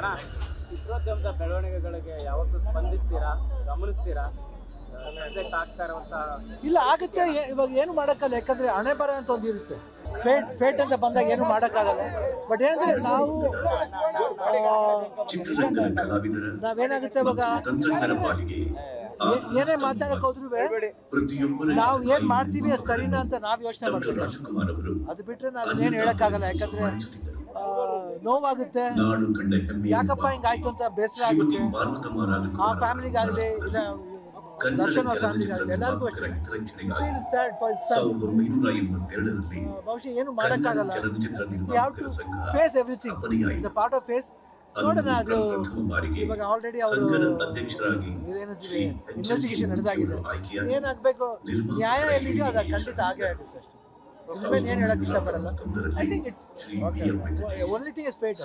ಅಣ್ಣ, ಚಿತ್ರೋದ್ಯಮದ ಬೆಳವಣಿಗೆಗಳಿಗೆ ಯಾವತ್ತೂ ಸ್ಪಂದಿಸ್ತೀರಾ, ಗಮನಿಸ್ತೀರಾ? ಸಬ್ಜೆಕ್ಟ್ ಆಗ್ತಾ ಇರುವಂತ ಇಲ್ಲ ಆಗುತ್ತೆ. ಇವಾಗ ಏನು ಮಾಡೋಕ್ಕಲ್ಲ, ಯಾಕಂದ್ರೆ ಹಣೆ ಬರ ಅಂತ ಒಂದು ಇರುತ್ತೆ. ಫೇಟ್ ಅಂತ ಬಂದಾಗ ಏನು ಮಾಡೋಕ್ಕಾಗಲ್ಲ. ಬಟ್ ಏನಂದ್ರೆ ನಾವೇನಾಗುತ್ತೆ ಇವಾಗ ಏನೇ ಮಾತಾಡಕ್ ಹೋದ್ರು ನಾವು ಏನ್ ಮಾಡ್ತೀವಿ ಅದು ಸರಿನಾ ಅಂತ ನಾವ್ ಯೋಚನೆ ಮಾಡ್ಬೇಕು. ಅದು ಬಿಟ್ರೆ ನಾವೇನ್ ಹೇಳಕ್ಕಾಗಲ್ಲ. ಯಾಕಂದ್ರೆ ನೋವಾಗುತ್ತೆ, ಯಾಕಪ್ಪ ಹಿಂಗಾಯ್ತು ಅಂತ ಬೇಸರ ಆಗುತ್ತೆ. ಆ ಫ್ಯಾಮಿಲಿಗಾಗಲಿ ಇಲ್ಲ ದರ್ಶನ್ ಅವ್ರ ಫ್ಯಾಮಿಲಿಗಾಗಲಿ ಎಲ್ಲರಿಗೂ ಅಷ್ಟೇ. ಬಹುಶಃ ಏನು ಮಾಡೋಕ್ಕಾಗಲ್ಲ. You have to face everything, is a part of face. ನೋಡೋಣ. ಅದು ಇವಾಗ ಆಲ್ರೆಡಿ ಅವರು ಇದೇನಂತೀವಿ ಇನ್ವೆಸ್ಟಿಗೇಷನ್ ನಡೆದಾಗಿದೆ. ಏನಾಗಬೇಕು, ನ್ಯಾಯ ಎಲ್ಲಿದೆಯೋ ಅದು ಖಂಡಿತ ಆಗೇ ಆಗುತ್ತೆ ಅಷ್ಟೇ. ಇನ್ಮೇಲೆ ಏನು ಹೇಳಕ್ ಇಷ್ಟಪಡಲ್ಲ. I think it only thing is fate.